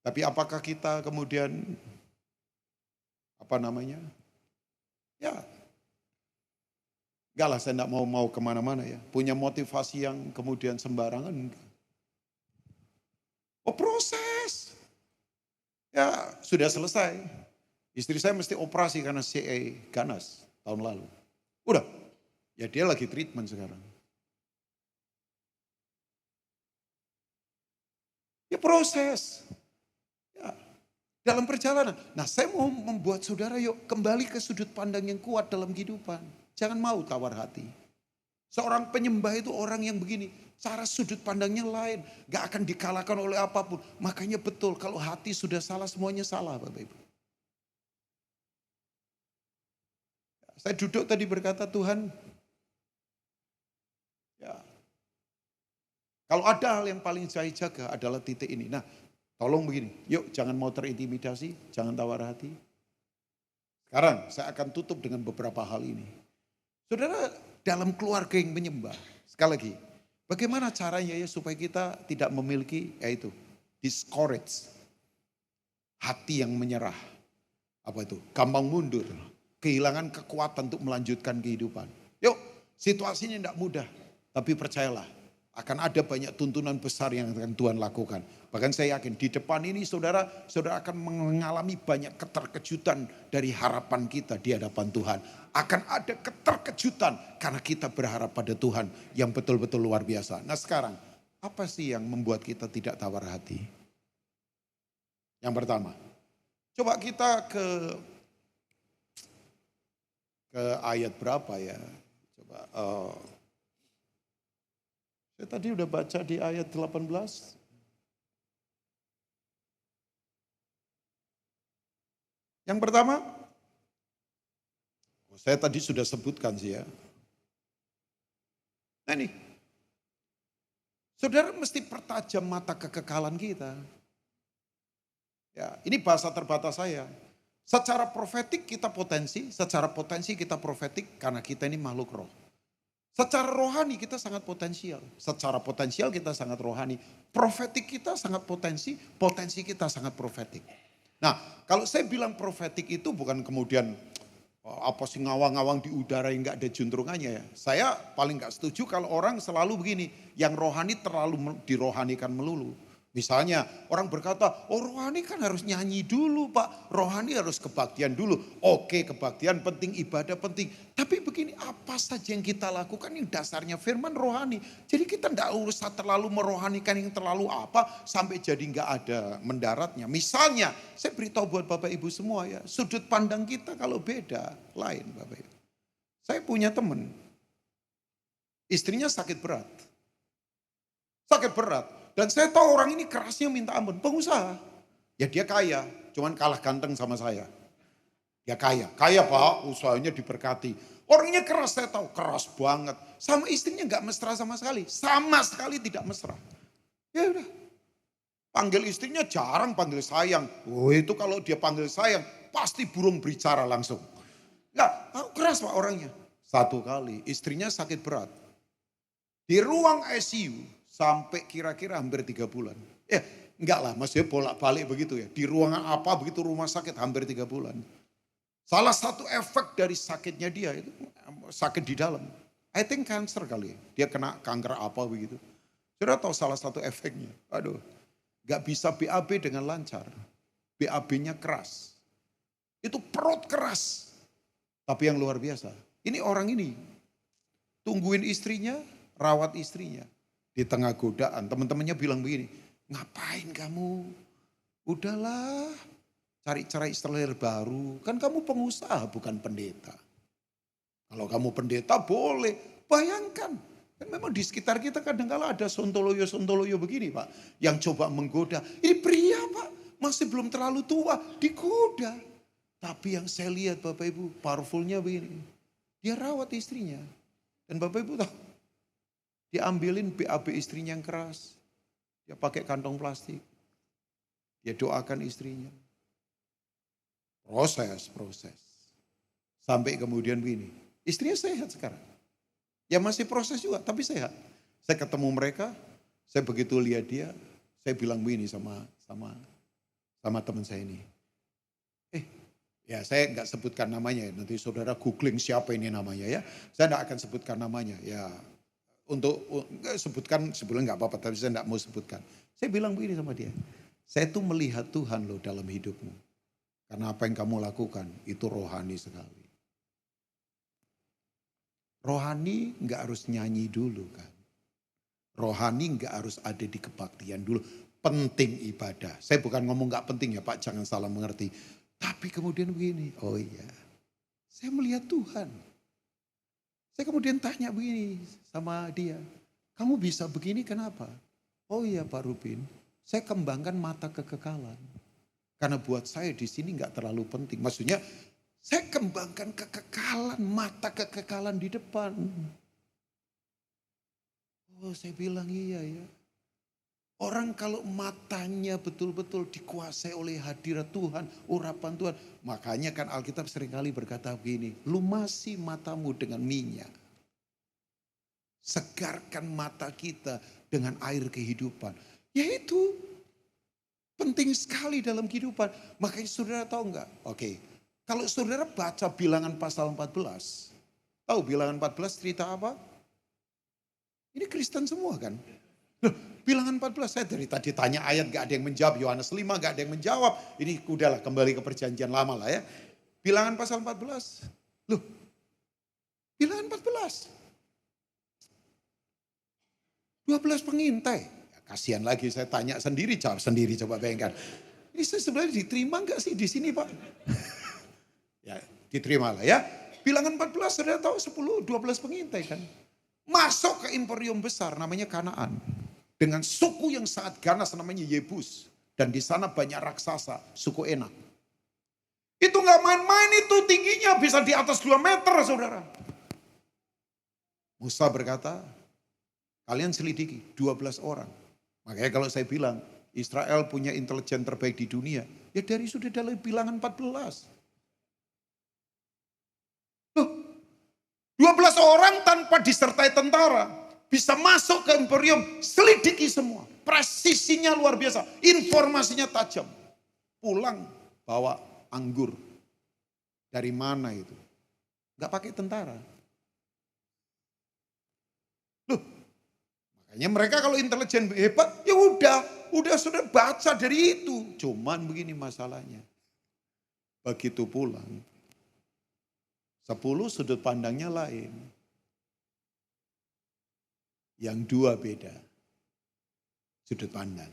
Tapi apakah kita kemudian Ya, enggak lah saya enggak mau kemana-mana ya. Punya motivasi yang kemudian sembarangan. Oh proses. Ya sudah selesai. Istri saya mesti operasi karena CA ganas tahun lalu. Udah, ya dia lagi treatment sekarang. Ya proses. Ya, dalam perjalanan. Nah saya mau membuat saudara yuk kembali ke sudut pandang yang kuat dalam kehidupan. Jangan mau tawar hati. Seorang penyembah itu orang yang begini. Cara sudut pandangnya lain. Gak akan dikalahkan oleh apapun. Makanya betul kalau hati sudah salah semuanya salah Bapak Ibu. Saya duduk tadi berkata, Tuhan, ya, kalau ada hal yang paling saya jaga adalah titik ini. Nah, tolong begini, yuk jangan mau terintimidasi, jangan tawar hati. Sekarang saya akan tutup dengan beberapa hal ini. Saudara, dalam keluarga yang menyembah, sekali lagi, bagaimana caranya ya supaya kita tidak memiliki, yaitu discourage, hati yang menyerah, apa itu, gampang mundur, kehilangan kekuatan untuk melanjutkan kehidupan. Yuk, situasinya tidak mudah, tapi percayalah, akan ada banyak tuntunan besar yang akan Tuhan lakukan. Bahkan saya yakin di depan ini saudara akan mengalami banyak keterkejutan dari harapan kita di hadapan Tuhan. Akan ada keterkejutan karena kita berharap pada Tuhan yang betul-betul luar biasa. Nah sekarang, apa sih yang membuat kita tidak tawar hati? Yang pertama, coba kita ke ayat berapa ya? Coba saya tadi udah baca di ayat 18. Yang pertama, saya tadi sudah sebutkan sih ya. Nah ini, saudara mesti pertajam mata kekekalan kita. Ya, ini bahasa terbatas saya. Secara profetik kita potensi, secara potensi kita profetik karena kita ini makhluk roh. Secara rohani kita sangat potensial. Secara potensial kita sangat rohani. Profetik kita sangat potensi kita sangat profetik. Nah, kalau saya bilang profetik itu bukan kemudian apa sih ngawang-ngawang di udara yang gak ada juntrungannya ya. Saya paling gak setuju kalau orang selalu begini, yang rohani terlalu dirohanikan melulu. Misalnya orang berkata, oh rohani kan harus nyanyi dulu Pak, rohani harus kebaktian dulu. Oke, kebaktian penting, ibadah penting. Tapi begini, apa saja yang kita lakukan yang dasarnya firman rohani. Jadi kita tidak usah terlalu merohanikan yang terlalu apa sampai jadi nggak ada mendaratnya. Misalnya, saya beritahu buat Bapak Ibu semua ya, sudut pandang kita kalau beda, lain Bapak Ibu. Saya punya teman, istrinya sakit berat. Sakit berat. Dan saya tahu orang ini kerasnya minta ampun, pengusaha. Ya dia kaya, cuman kalah ganteng sama saya. Dia kaya Pak, usahanya diberkati. Orangnya keras, saya tahu, keras banget. Sama istrinya gak mesra sama sekali tidak mesra. Ya udah, panggil istrinya jarang panggil sayang. Oh itu kalau dia panggil sayang, pasti burung bicara langsung. Ya, keras Pak orangnya. Satu kali istrinya sakit berat. Di ruang ICU. Sampai kira-kira hampir 3 bulan. Enggak lah, maksudnya bolak-balik begitu ya. Di ruangan apa begitu rumah sakit hampir 3 bulan. Salah satu efek dari sakitnya dia itu sakit di dalam. I think cancer kali ya. Dia kena kanker apa begitu. Sudah tahu salah satu efeknya. Aduh, gak bisa BAB dengan lancar. BAB-nya keras. Itu perut keras. Tapi yang luar biasa. Ini orang ini tungguin istrinya, rawat istrinya. Di tengah godaan, teman-temannya bilang begini, ngapain kamu? Udahlah, cari istri baru. Kan kamu pengusaha bukan pendeta. Kalau kamu pendeta boleh, bayangkan. Kan memang di sekitar kita kadang-kala ada sontoloyo begini Pak. Yang coba menggoda. Ini pria Pak, masih belum terlalu tua, digoda. Tapi yang saya lihat Bapak Ibu, powerfulnya begini. Dia rawat istrinya. Dan Bapak Ibu tahu, diambilin BAB istrinya yang keras. Dia pakai kantong plastik. Dia doakan istrinya. Proses. Sampai kemudian begini. Istrinya sehat sekarang. Ya masih proses juga tapi sehat. Saya ketemu mereka. Saya begitu lihat dia. Saya bilang begini sama teman saya ini. Ya saya nggak sebutkan namanya. Nanti saudara googling siapa ini namanya ya. Saya nggak akan sebutkan namanya. Ya. Untuk sebutkan sebelumnya nggak apa-apa, tapi saya nggak mau sebutkan. Saya bilang begini sama dia, saya tuh melihat Tuhan loh dalam hidupmu. Karena apa yang kamu lakukan itu rohani sekali. Rohani nggak harus nyanyi dulu kan. Rohani nggak harus ada di kebaktian dulu. Penting ibadah. Saya bukan ngomong nggak penting ya Pak, jangan salah mengerti. Tapi kemudian begini, oh iya, saya melihat Tuhan. Saya kemudian tanya begini sama dia, kamu bisa begini kenapa? Oh iya Pak Rubin, saya kembangkan mata kekekalan. Karena buat saya di sini nggak terlalu penting. Maksudnya Saya kembangkan kekekalan, mata kekekalan di depan. Oh, saya bilang iya ya. Orang kalau matanya betul-betul dikuasai oleh hadirat Tuhan, urapan Tuhan. Makanya kan Alkitab seringkali berkata begini, lumasi matamu dengan minyak. Segarkan mata kita dengan air kehidupan. Yaitu penting sekali dalam kehidupan. Makanya saudara tahu enggak? Oke, kalau saudara baca Bilangan pasal 14. Tahu Bilangan 14 cerita apa? Ini Kristen semua kan? Loh, Bilangan 14 saya dari tadi tanya ayat gak ada yang menjawab. Yohanes 5 gak ada yang menjawab. Ini udahlah kembali ke perjanjian lama lah ya. Bilangan pasal 14. Loh, Bilangan 14. 12 pengintai. Ya, kasihan lagi saya tanya sendiri, jawab sendiri, coba bayangkan. Ini saya sebenarnya diterima enggak sih di sini Pak? Ya diterima lah ya. Bilangan 14 saudara tahu 12 pengintai kan. Masuk ke imperium besar namanya Kanaan. Dengan suku yang sangat ganas namanya Yebus. Dan di sana banyak raksasa, suku Enak. Itu gak main-main itu, tingginya bisa di atas 2 meter saudara. Musa berkata, kalian selidiki 12 orang. Makanya kalau saya bilang, Israel punya intelijen terbaik di dunia. Ya sudah dari Bilangan 14. Loh, 12 orang tanpa disertai tentara bisa masuk ke imperium, selidiki semua. Presisinya luar biasa, informasinya tajam. Pulang bawa anggur. Dari mana itu? Gak pakai tentara. Loh, makanya mereka kalau intelijen hebat, ya udah sudah baca dari itu. Cuman begini masalahnya. Begitu pulang, 10 sudut pandangnya lain. Yang 2 beda. Sudut pandang.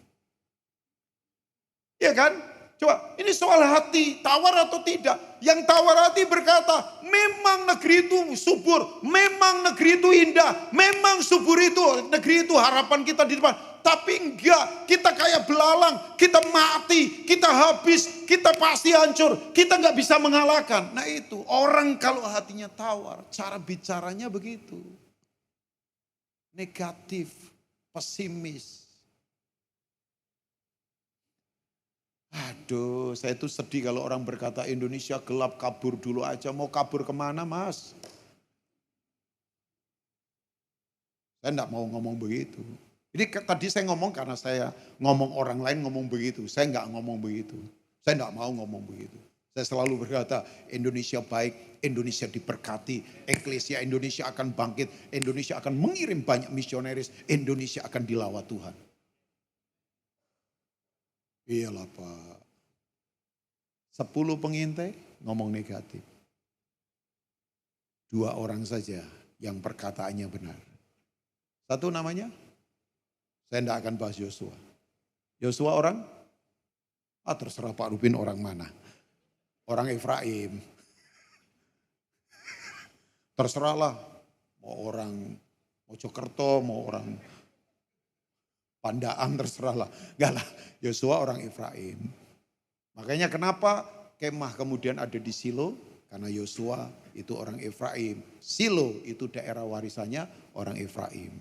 Ya kan? Coba, ini soal hati, tawar atau tidak? Yang tawar hati berkata, memang negeri itu subur, memang negeri itu indah, memang subur itu, negeri itu harapan kita di depan. Tapi enggak, kita kayak belalang, kita mati, kita habis, kita pasti hancur, kita enggak bisa mengalahkan. Nah itu, orang kalau hatinya tawar, cara bicaranya begitu. Negatif, pesimis. Aduh, saya tuh sedih kalau orang berkata Indonesia gelap, kabur dulu aja. Mau kabur kemana mas? Saya enggak mau ngomong begitu. Jadi tadi saya ngomong karena saya ngomong orang lain ngomong begitu. Saya enggak ngomong begitu. Saya enggak mau ngomong begitu. Saya selalu berkata Indonesia baik, Indonesia diberkati, eklesia Indonesia akan bangkit, Indonesia akan mengirim banyak misionaris, Indonesia akan dilawat Tuhan. Iyalah Pak. 10 pengintai ngomong negatif. 2 orang saja yang perkataannya benar. Satu namanya, saya tidak akan bahas Yosua. Yosua orang? Terserah Pak Rubin orang mana. Orang Efraim. Terserahlah. Mau orang Mojokerto, mau orang Pandaan, terserahlah. Enggak lah, Yosua orang Efraim. Makanya kenapa kemah kemudian ada di Silo? Karena Yosua itu orang Efraim. Silo itu daerah warisannya orang Efraim.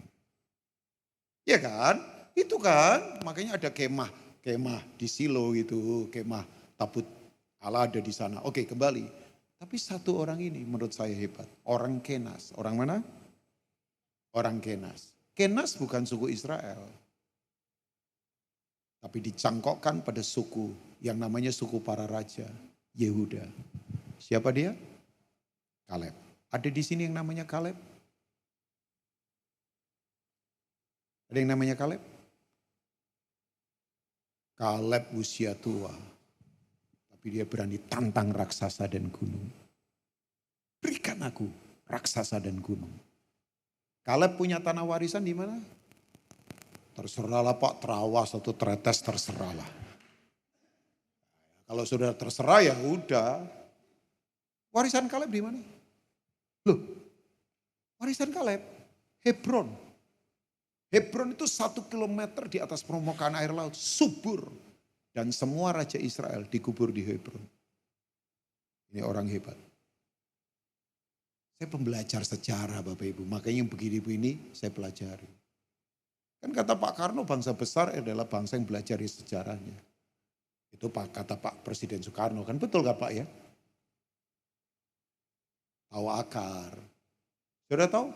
Ya kan? Itu kan, makanya ada kemah di Silo itu, kemah tabut Allah ada di sana. Oke, kembali. Tapi satu orang ini menurut saya hebat. Orang Kenas. Orang mana? Orang Kenas. Kenas bukan suku Israel. Tapi dicangkokkan pada suku yang namanya suku para raja, Yehuda. Siapa dia? Kaleb. Ada di sini yang namanya Kaleb? Ada yang namanya Kaleb? Kaleb usia tua. Tapi dia berani tantang raksasa dan gunung. Berikan aku raksasa dan gunung. Kaleb punya tanah warisan di mana? Terserahlah Pak, Terawas atau Tretes terserahlah. Kalau sudah terserah ya udah. Warisan Kaleb di mana? Loh, warisan Kaleb, Hebron. Hebron itu 1 kilometer di atas permukaan air laut, subur. Dan semua raja Israel dikubur di Hebron. Ini orang hebat. Saya pembelajar sejarah Bapak Ibu, makanya yang begini-begini saya pelajari. Kan kata Pak Karno, bangsa besar adalah bangsa yang belajar sejarahnya. Itu kata Pak Presiden Soekarno, kan betul gak Pak ya? Tahu akar. Sudah tahu?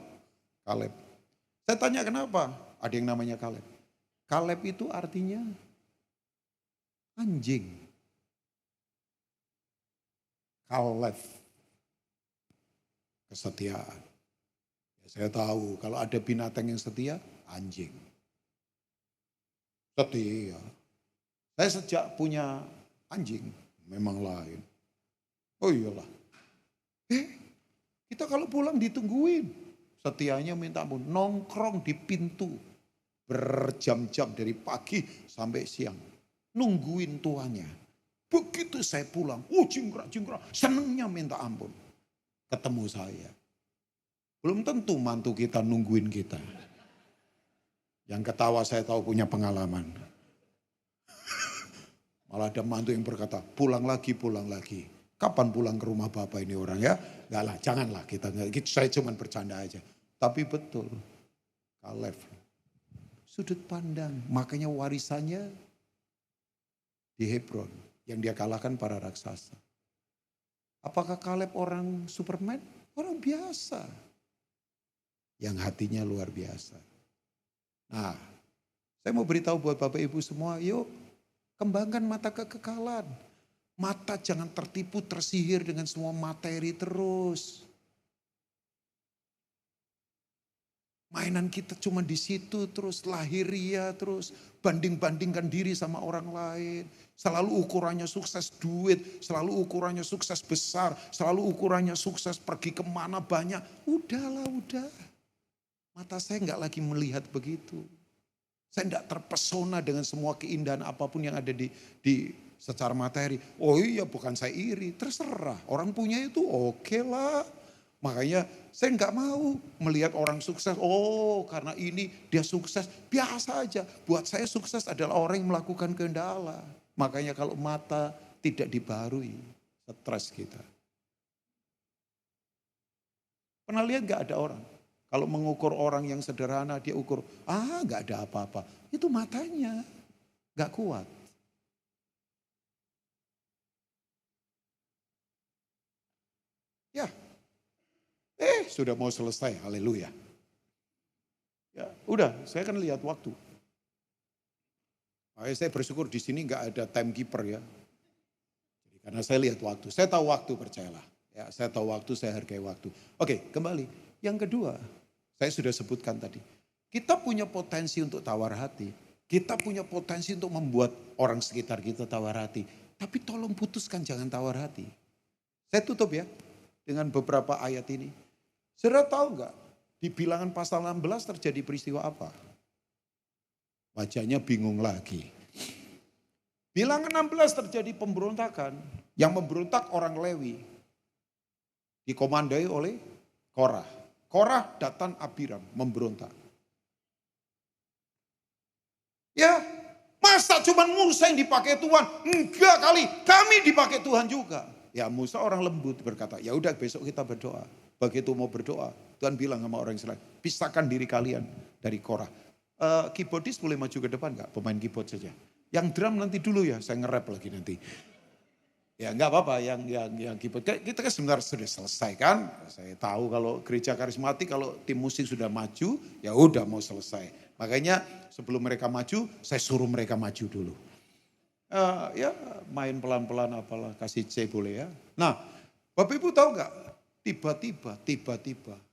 Kaleb. Saya tanya kenapa ada yang namanya Kaleb. Kaleb itu artinya anjing. Kaleb. Kesetiaan. Ya, saya tahu kalau ada binatang yang setia, anjing. Setia. Saya sejak punya anjing, memang lain. Oh iyalah. Kita kalau pulang ditungguin. Setianya minta ampun, nongkrong di pintu. Berjam-jam dari pagi sampai siang. Nungguin tuannya. Begitu saya pulang, jingkrak, senengnya minta ampun. Ketemu saya. Belum tentu mantu kita nungguin kita. Yang ketawa saya tahu punya pengalaman. Malah ada mantu yang berkata, pulang lagi. Kapan pulang ke rumah Bapak ini orang ya? Enggak lah, janganlah saya cuma bercanda aja. Tapi betul, Kaleb. Sudut pandang, makanya warisannya di Hebron. Yang dia kalahkan para raksasa. Apakah Kaleb orang Superman? Orang biasa. Yang hatinya luar biasa. Nah, saya mau beritahu buat Bapak Ibu semua, yuk kembangkan mata kekekalan. Mata jangan tertipu, tersihir dengan semua materi terus. Mainan kita cuma di situ terus, lahiriah terus, banding-bandingkan diri sama orang lain. Selalu ukurannya sukses duit, selalu ukurannya sukses besar, selalu ukurannya sukses pergi kemana banyak. Udah. Mata saya enggak lagi melihat begitu. Saya enggak terpesona dengan semua keindahan apapun yang ada di secara materi. Oh iya, bukan saya iri, terserah. Orang punya itu oke lah. Makanya saya enggak mau melihat orang sukses. Oh karena ini dia sukses, biasa aja. Buat saya sukses adalah orang yang melakukan kehendak Allah. Makanya kalau mata tidak dibaharui, stres kita. Pernah lihat enggak ada orang? Kalau mengukur orang yang sederhana, dia ukur, enggak ada apa-apa. Itu matanya, enggak kuat. Ya, sudah mau selesai, haleluya. Ya, udah, saya kan lihat waktu. Saya bersyukur di sini enggak ada timekeeper ya. Jadi, karena saya lihat waktu, saya tahu waktu, percayalah. Ya, saya tahu waktu, saya hargai waktu. Oke, kembali. Yang kedua, saya sudah sebutkan tadi. Kita punya potensi untuk tawar hati. Kita punya potensi untuk membuat orang sekitar kita tawar hati. Tapi tolong putuskan, jangan tawar hati. Saya tutup ya dengan beberapa ayat ini. Saudara tahu enggak? Di Bilangan pasal 16 terjadi peristiwa apa? Wajahnya bingung lagi. Bilangan 16 terjadi pemberontakan. Yang memberontak orang Lewi. Dikomandai oleh Korah. Korah, Datan, Abiram memberontak. Ya, masa cuma Musa yang dipakai Tuhan? Enggak kali, kami dipakai Tuhan juga. Ya Musa orang lembut berkata, ya udah besok kita berdoa. Begitu mau berdoa, Tuhan bilang sama orang Israel, pisahkan diri kalian dari Korah. Keyboardis boleh maju ke depan enggak? Pemain keyboard saja. Yang drum nanti dulu ya, saya nge-rap lagi nanti. Ya enggak apa-apa, yang keyboard. Kita kan sebenarnya sudah selesai kan. Saya tahu kalau gereja karismatik, kalau tim musik sudah maju, ya udah mau selesai. Makanya sebelum mereka maju, saya suruh mereka maju dulu. Ya main pelan-pelan apalah, kasih C boleh ya. Nah, Bapak Ibu tahu enggak? Tiba-tiba,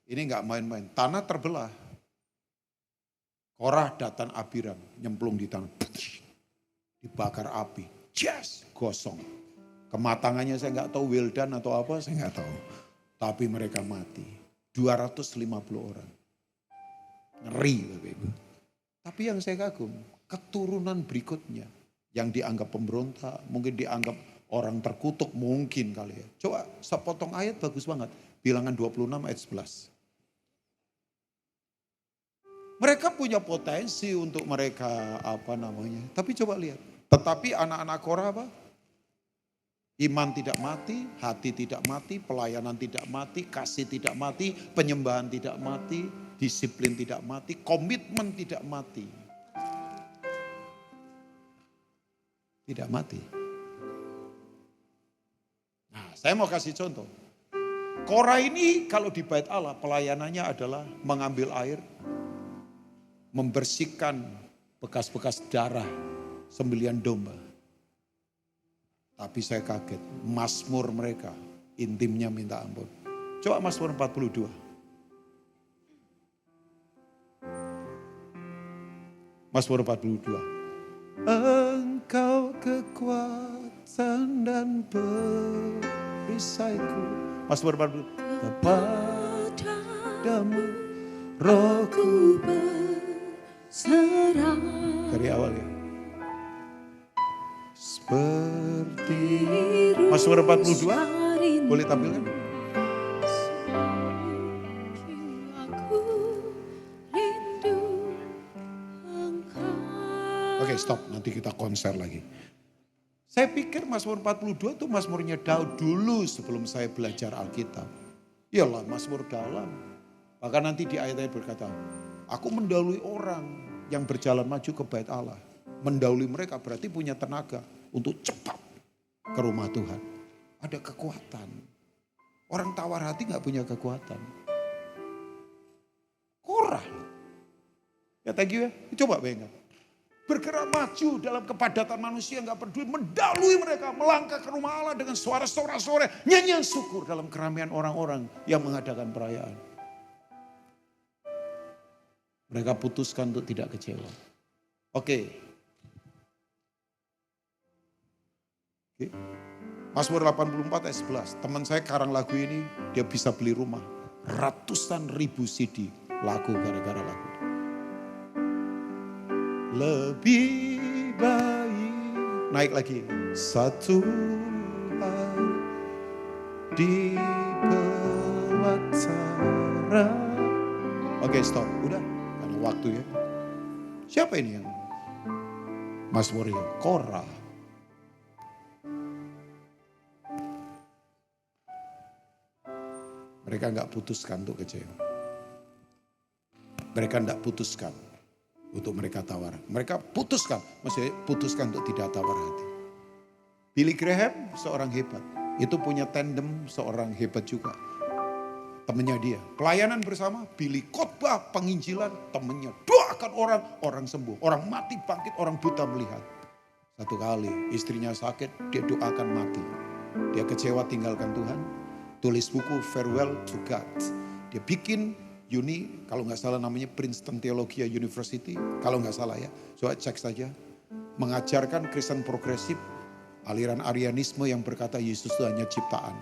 ini enggak main-main, tanah terbelah. Korah, Datan, Abiram nyemplung di tanah. Dibakar api, gosong. Kematangannya saya enggak tahu well done atau apa, saya enggak tahu. Tapi mereka mati, 250 orang. Ngeri Bapak Ibu. Tapi yang saya kagum, keturunan berikutnya. Yang dianggap pemberontak, mungkin dianggap orang terkutuk, mungkin kali ya. Coba sepotong ayat bagus banget. Bilangan 26 ayat 11. Mereka punya potensi untuk mereka tapi coba lihat. Tetapi anak-anak Korah apa? Iman tidak mati, hati tidak mati, pelayanan tidak mati, kasih tidak mati, penyembahan tidak mati, disiplin tidak mati, komitmen tidak mati. Tidak mati. Nah, saya mau kasih contoh. Korah ini kalau di bait Allah pelayanannya adalah mengambil air, membersihkan bekas-bekas darah sembelihan domba. Tapi saya kaget, Mazmur mereka intimnya minta ampun. Coba Mazmur 42. Mazmur 42. Engkau kekuatan dan perisaiku. Mazmur 42. Kepadamu rohku berserah. Dari awal ya. Seperti Mazmur 42 boleh tampilkan? Oke, stop, nanti kita konser lagi. Saya pikir Mazmur 42 itu Mazmurnya Daud dulu sebelum saya belajar Alkitab. Iyalah Mazmur dalam. Bahkan nanti di ayat-ayat berkata, aku mendahului orang yang berjalan maju ke bait Allah. Mendahului mereka berarti punya tenaga untuk cepat ke rumah Tuhan. Ada kekuatan. Orang tawar hati gak punya kekuatan. Korah. Ya thank you ya. Coba bayangkan. Bergerak maju dalam kepadatan manusia gak peduli. Mendahului mereka. Melangkah ke rumah Allah dengan suara sorak-sorai. Nyanyian syukur dalam keramaian orang-orang yang mengadakan perayaan. Mereka putuskan untuk tidak kecewa. Oke. Mazmur 84 ayat 11. Teman saya karang lagu ini, dia bisa beli rumah. Ratusan ribu CD lagu gara-gara lagu ini. Lebih baik. Naik lagi. Satu hari di pelataran. Oke stop, udah. Karena waktu ya. Siapa ini yang Mazmur ini? Korah. Mereka enggak putuskan untuk kecewa. Mereka enggak putuskan untuk mereka tawar. Mereka putuskan, maksudnya putuskan untuk tidak tawar hati. Billy Graham seorang hebat. Itu punya tandem seorang hebat juga. Temennya dia. Pelayanan bersama, Billy khotbah penginjilan, temennya doakan orang, orang sembuh. Orang mati bangkit, orang buta melihat. Satu kali istrinya sakit, dia doakan mati. Dia kecewa tinggalkan Tuhan. Tulis buku Farewell to God. Dia bikin kalau nggak salah namanya Princeton Theological University. Kalau nggak salah ya, coba cek saja. Mengajarkan Kristen progresif, aliran Arianisme yang berkata Yesus itu hanya ciptaan.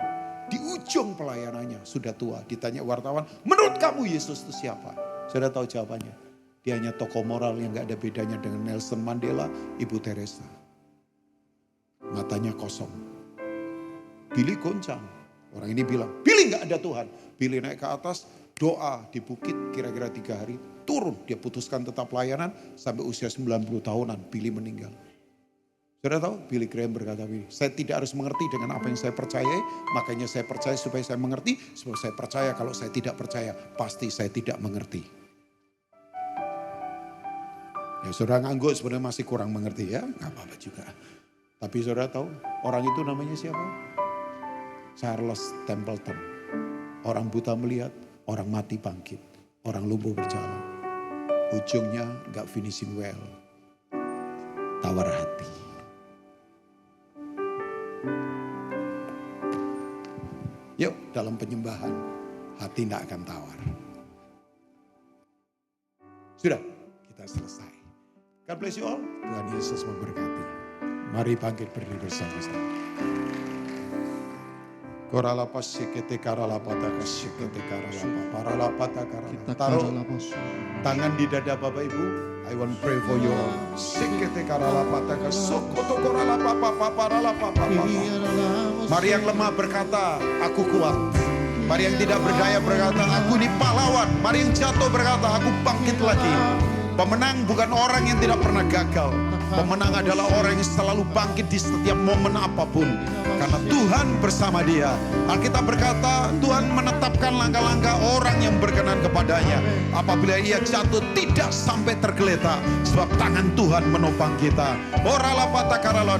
Di ujung pelayanannya sudah tua, ditanya wartawan, menurut kamu Yesus itu siapa? Sudah tahu jawabannya. Dia hanya tokoh moral yang nggak ada bedanya dengan Nelson Mandela, Ibu Teresa. Matanya kosong. Billy goncang. Orang ini bilang, Billy gak ada Tuhan. Billy naik ke atas, doa di bukit kira-kira 3 hari. Turun, dia putuskan tetap pelayanan sampai usia 90 tahunan. Billy meninggal. Sudah tahu, Billy Graham berkata begini, saya tidak harus mengerti dengan apa yang saya percayai. Makanya saya percaya supaya saya mengerti. Supaya saya percaya kalau saya tidak percaya, pasti saya tidak mengerti. Ya saudara ngangguk sebenarnya masih kurang mengerti ya. Gak apa-apa juga. Tapi saudara tahu, orang itu namanya siapa? Charles Templeton. Orang buta melihat, orang mati bangkit, orang lumpuh berjalan. Ujungnya gak finishing well. Tawar hati. Yuk dalam penyembahan, hati gak akan tawar. Sudah, kita selesai. God bless you all. Tuhan Yesus memberkati. Mari bangkit berdiri bersama-sama. Korala pasikete karala pataka sikete karala parala pataka karala. Taruh tangan di dada Bapak Ibu. I want pray for you. Sikete karala pataka sokoto korala papa parala papa. Mari yang lemah berkata, aku kuat. Mari yang tidak berdaya berkata, aku ini pahlawan. Mari yang jatuh berkata, aku bangkit lagi. Pemenang bukan orang yang tidak pernah gagal. Pemenang adalah orang yang selalu bangkit di setiap momen apapun. Karena Tuhan bersama dia. Alkitab berkata, Tuhan menetapkan langkah-langkah orang yang berkenan kepadanya. Apabila ia jatuh tidak sampai tergeletak. Sebab tangan Tuhan menopang kita.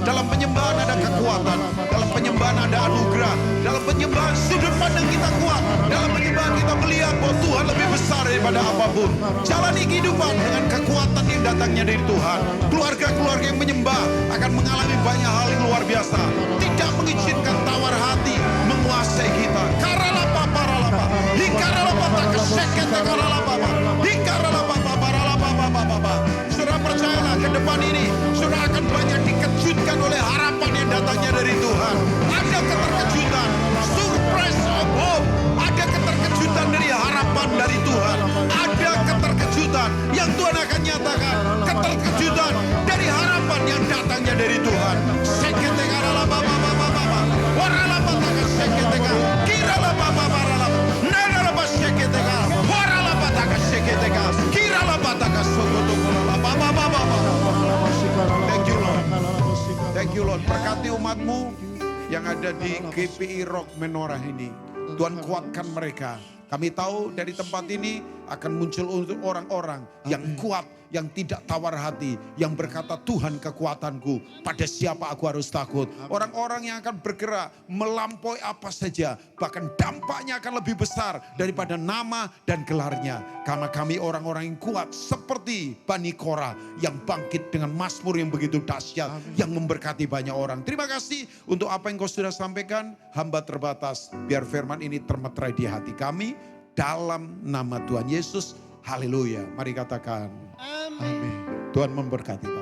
Dalam penyembahan ada kekuatan. Dalam penyembahan ada anugerah. Dalam penyembahan sudut pandang kita kuat. Dalam penyembahan kita melihat bahwa Tuhan lebih besar daripada apapun. Jalani kehidupan dengan kekuatan yang datangnya dari Tuhan. Keluarga-keluarga yang menyembah akan mengalami banyak hal yang luar biasa. Tidak mengizinkan tawar hati menguasai kita. Karalapa paralapa. Hikaralapa takaseket karalapa. Hikaralapa paralapa. Saudara percayalah, ke depan ini saudara akan banyak dikejutkan oleh harapan yang datangnya dari Tuhan. Ada keterkejutan, surprise of hope. Ada keterkejutan dari harapan dari Tuhan. Ada keterkejutan yang Tuhan akan nyatakan. Keterkejutan dari harapan yang datangnya dari Tuhan. Thank you Lord. Thank you Lord. Berkati umatmu yang ada di GPI Rock Menorah ini. Tuhan kuatkan mereka. Kami tahu dari tempat ini akan muncul untuk orang-orang yang kuat, yang tidak tawar hati, yang berkata Tuhan kekuatanku, pada siapa aku harus takut. Orang-orang yang akan bergerak melampaui apa saja, bahkan dampaknya akan lebih besar daripada nama dan gelarnya. Karena kami orang-orang yang kuat seperti Bani Korah yang bangkit dengan mazmur yang begitu dahsyat, yang memberkati banyak orang. Terima kasih untuk apa yang kau sudah sampaikan. Hamba terbatas, biar firman ini termeterai di hati kami. Dalam nama Tuhan Yesus, haleluya. Mari katakan, amin. Tuhan memberkati.